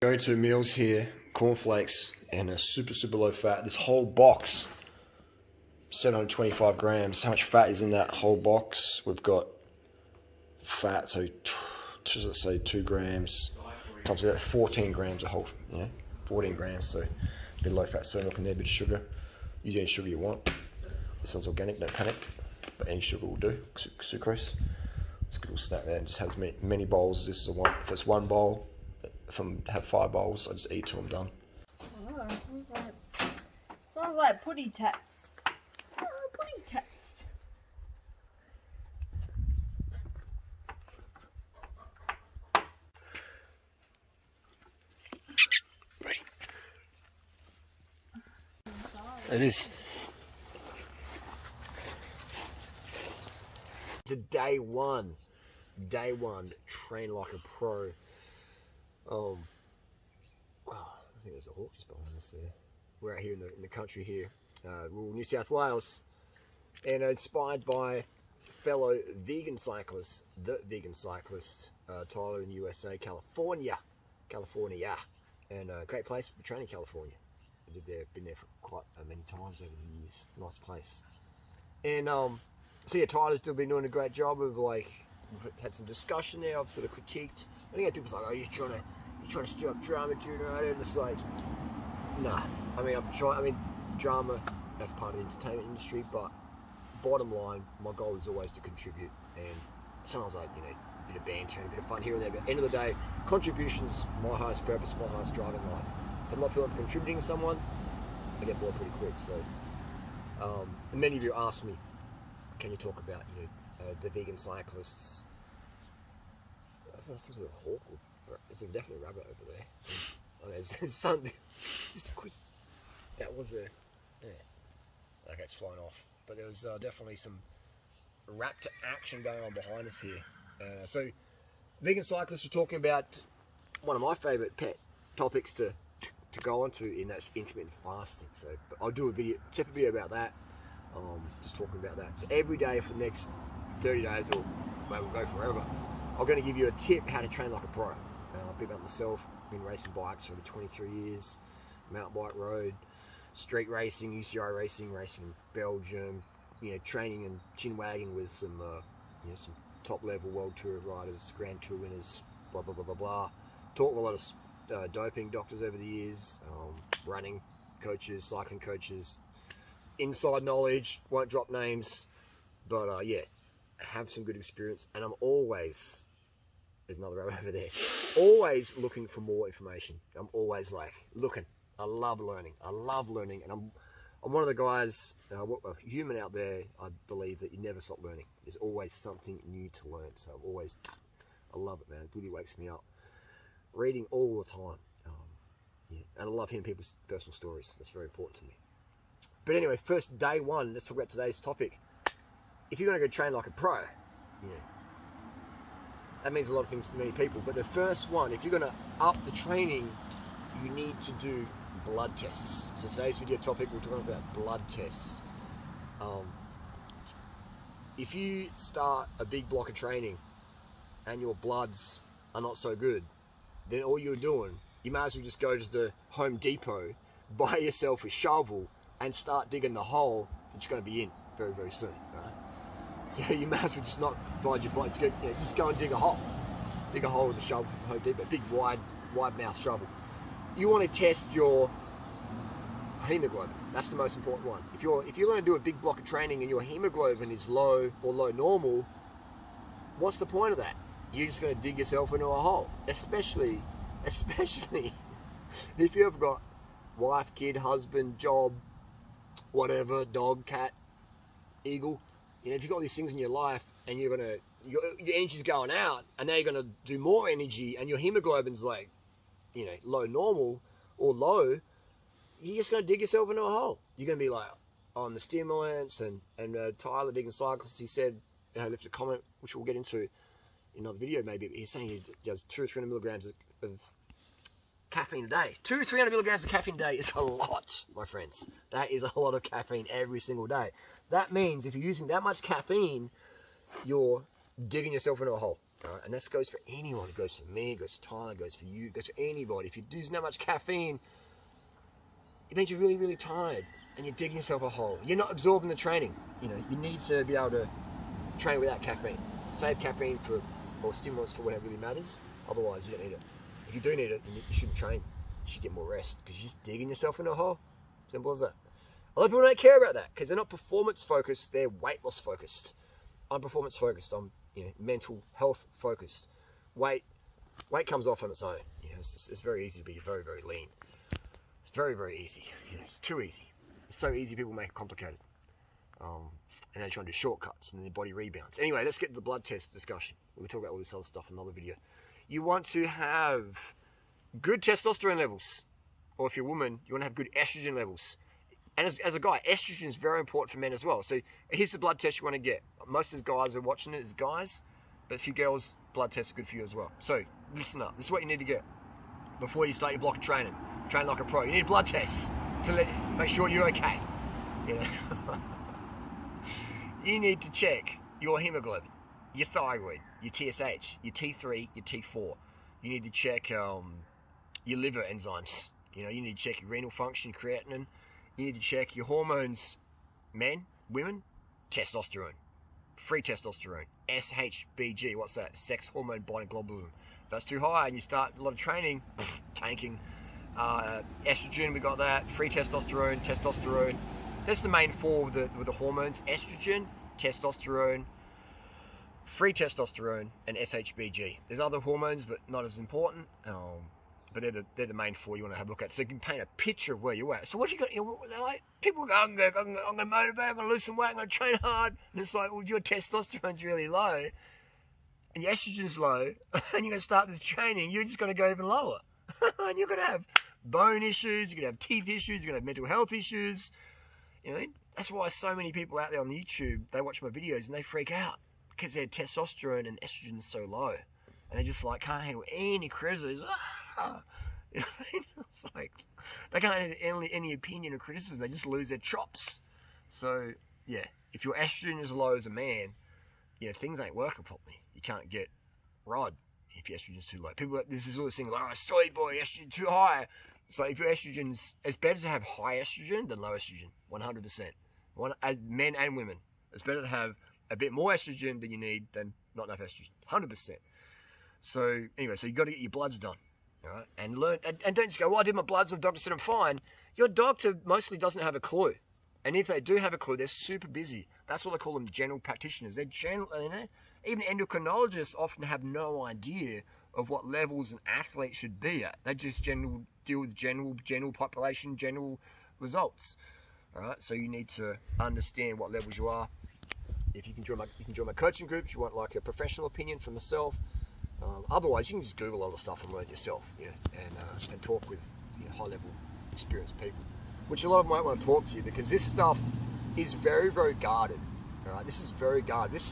Go-to meals here, cornflakes and a super low fat. This whole box, 725 grams. How much fat is in that whole box? We've got fat, so let's say 2 grams times about 14 grams a whole, 14 grams. So a bit of low fat soy milk in there, a bit of sugar. Use any sugar you want. This one's organic, no panic, but any sugar will do. Sucrose. It's a good little snack there, and just has many bowls as this is one. If it's one bowl, if I have 5 bowls, I just eat till I'm done. Oh, smells like putty tats. Oh, putty tats. Ready. It is. To day one, train like a pro. Well, I think there's a hawk just behind us there. We're out here in the country here, rural New South Wales, and inspired by fellow vegan cyclists, the vegan cyclist, Tyler in the USA, California, and a great place for training, California. I lived there, been there for quite many times over the years. Nice place. And so yeah, Tyler's still been doing a great job of we've had some discussion there. I've sort of critiqued. I think people's like, oh, you're trying to stir up drama, Juno, and it's like, nah. I mean, drama, that's part of the entertainment industry, but bottom line, my goal is always to contribute, and sometimes a bit of banter and a bit of fun here and there, but at the end of the day, contribution's my highest purpose, my highest drive in life. If I'm not feeling contributing to someone, I get bored pretty quick. So, and many of you ask me, can you talk about, the vegan cyclists? That's some sort of hawk. There's definitely a rabbit over there. There's something. That was a. Yeah. Okay, it's flying off. But there was definitely some raptor action going on behind us here. So, vegan cyclists were talking about one of my favourite pet topics to go onto, and that's intermittent fasting. So, but I'll do a separate video about that. Just talking about that. So every day for the next 30 days, or maybe we'll go forever, I'm going to give you a tip how to train like a pro. A bit about myself. Been racing bikes for over 23 years. Mountain bike, road, street racing, UCI racing, racing in Belgium. Training and chin wagging with some some top level world tour riders, grand tour winners, blah blah blah blah blah. Taught with a lot of doping doctors over the years, running coaches, cycling coaches. Inside knowledge, won't drop names, but yeah, have some good experience, and I'm always, there's another rabbit over there, always looking for more information. I'm always looking. I love learning, and I'm one of the guys, a human out there, I believe that you never stop learning. There's always something new to learn, so I love it, man. It really wakes me up. Reading all the time, yeah, and I love hearing people's personal stories. That's very important to me. But anyway, first day one, let's talk about today's topic. If you're going to go train like a pro, that means a lot of things to many people. But the first one, if you're going to up the training, you need to do blood tests. So today's video topic, we're talking about blood tests. If you start a big block of training and your bloods are not so good, then all you're doing, you may as well just go to the Home Depot, buy yourself a shovel, and start digging the hole that you're going to be in very, very soon, right? So you may as well just not ride your bike, just go and dig a hole. Dig a hole with a shovel from Home Depot, a big wide mouth shovel. You want to test your hemoglobin. That's the most important one. If you're going to do a big block of training and your hemoglobin is low or low normal, what's the point of that? You're just going to dig yourself into a hole, especially if you've got wife, kid, husband, job, whatever, dog, cat, eagle. If you've got these things in your life and your energy's going out, and now you're going to do more energy, and your hemoglobin's low normal or low, you're just going to dig yourself into a hole. You're going to be on the stimulants, and Tyler, vegan cyclist, he said, left a comment, which we'll get into in another video maybe, but he's saying he does 200 or 300 milligrams of caffeine a day. 200 to 300 milligrams of caffeine a day is a lot, my friends. That is a lot of caffeine every single day. That means if you're using that much caffeine, you're digging yourself into a hole. All right? And this goes for anyone. It goes for me, it goes for Tyler, it goes for you, it goes for anybody. If you're using that much caffeine, it makes you really, really tired, and you're digging yourself a hole. You're not absorbing the training. You know, you need to be able to train without caffeine. Save caffeine for, or stimulants for when it really matters. Otherwise, you don't need it. If you do need it, then you shouldn't train. You should get more rest, because you're just digging yourself in a hole. Simple as that. A lot of people don't care about that, because they're not performance focused, they're weight loss focused. I'm performance focused, I'm mental health focused. Weight comes off on its own. It's very easy to be very, very lean. It's very, very easy. It's too easy. It's so easy people make it complicated. And they try and do shortcuts, and then their body rebounds. Anyway, let's get to the blood test discussion. We'll talk about all this other stuff in another video. You want to have good testosterone levels, or if you're a woman, you want to have good estrogen levels. And as a guy, estrogen is very important for men as well. So here's the blood test you want to get. Most of the guys are watching it as guys, but a few girls, blood tests are good for you as well. So listen up. This is what you need to get before you start your block of training. Train like a pro. You need blood tests to make sure you're okay. You need to check your hemoglobin, your thyroid, your TSH, your T3, your T4. You need to check your liver enzymes. You need to check your renal function, creatinine. You need to check your hormones, men, women, testosterone, free testosterone, SHBG. What's that? Sex hormone binding globulin. If that's too high and you start a lot of training, tanking. Estrogen, we got that. Free testosterone, testosterone. That's the main four with the hormones: estrogen, testosterone, free testosterone, and SHBG. There's other hormones, but not as important. But they're the main four you want to have a look at, so you can paint a picture of where you're at. So what you got? Like, people go, I'm going to motivate, I'm going to lose some weight, I'm going to train hard, and it's like, well, your testosterone's really low, and your estrogen's low, and you're going to start this training, you're just going to go even lower, and you're going to have bone issues, you're going to have teeth issues, you're going to have mental health issues. That's why so many people out there on YouTube, they watch my videos and they freak out because their testosterone and estrogen is so low, and they just like can't handle any criticism. It's like they can't handle any opinion or criticism. They just lose their chops. So yeah, if your estrogen is low as a man, things ain't working properly. You can't get rod if your estrogen's too low. People, this is all this thing like, oh, soy boy, estrogen too high. So if your estrogen's, it's better to have high estrogen than low estrogen, 100%. As men and women, it's better to have a bit more estrogen than you need than not enough estrogen, 100%. So anyway, so you got to get your bloods done, all right? And learn, and don't just go, well, I did my bloods, and the doctor said I'm fine. Your doctor mostly doesn't have a clue. And if they do have a clue, they're super busy. That's what I call them, general practitioners. They're general, even endocrinologists often have no idea of what levels an athlete should be at. They just deal with general population, general results. All right, so you need to understand what levels you are. If you can join my coaching group, if you want like a professional opinion from myself. Otherwise, you can just Google all the stuff and learn yourself, and talk with high-level experienced people, which a lot of them might want to talk to you, because this stuff is very, very guarded. All right, this is very guarded.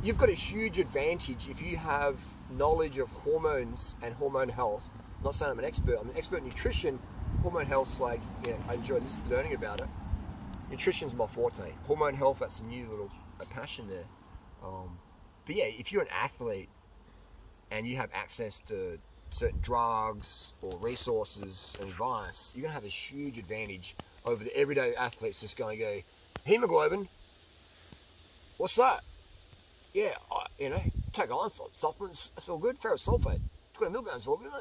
You've got a huge advantage if you have knowledge of hormones and hormone health. I'm not saying I'm an expert. I'm an expert in nutrition. Hormone health's like, I enjoy learning about it. Nutrition's my forte. Hormone health, that's a new little passion there. But yeah, if you're an athlete and you have access to certain drugs or resources and advice, you're going to have a huge advantage over the everyday athletes just going to go, hemoglobin, what's that? Yeah, take iron supplements, that's all good. Ferrous sulfate, 20 milligrams, all good, isn't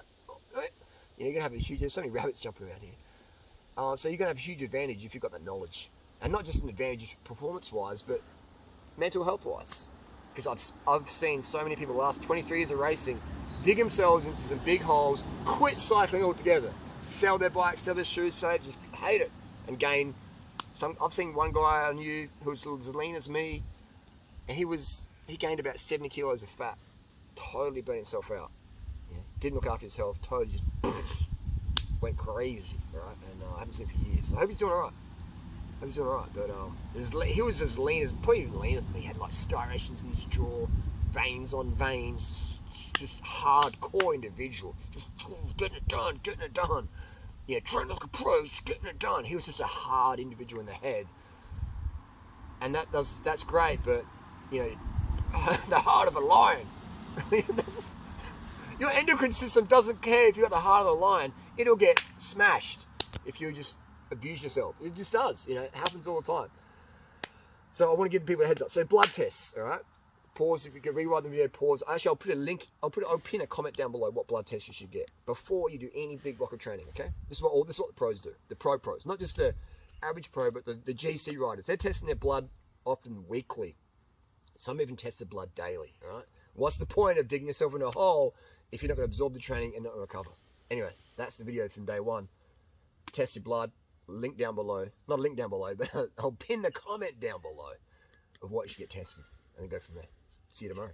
it? You're going to have a huge, there's so many rabbits jumping around here. So you're going to have a huge advantage if you've got that knowledge. And not just an advantage performance-wise, but mental health-wise. Because I've seen so many people the last 23 years of racing dig themselves into some big holes, quit cycling altogether, sell their bikes, sell their shoes, just hate it, and gain some. I've seen one guy I knew who was as lean as me, and he gained about 70 kilos of fat, totally burnt himself out. Didn't look after his health, totally just went crazy, right? And I haven't seen him for years. So I hope he's doing alright. But he was as lean as, probably even leaner than me. He had like striations in his jaw, veins on veins, just hardcore individual, just getting it done. Yeah, training like a pro, just getting it done. He was just a hard individual in the head, and that's great. But the heart of a lion, Your endocrine system doesn't care if you're at the heart of the line. It'll get smashed if you just abuse yourself. It just does. You know, it happens all the time. So I want to give people a heads up. So blood tests, all right? Pause if you can rewind the video. Pause. Actually, I'll put a link. I'll pin a comment down below what blood test you should get before you do any big block of training. Okay, this is what the pros do. The pros, not just the average pro, but the GC riders. They're testing their blood often weekly. Some even test their blood daily. All right. What's the point of digging yourself in a hole if you're not going to absorb the training and not recover? Anyway, that's the video from day one. Test your blood. Link down below. Not a link down below, but I'll pin the comment down below of what you should get tested, and then go from there. See you tomorrow.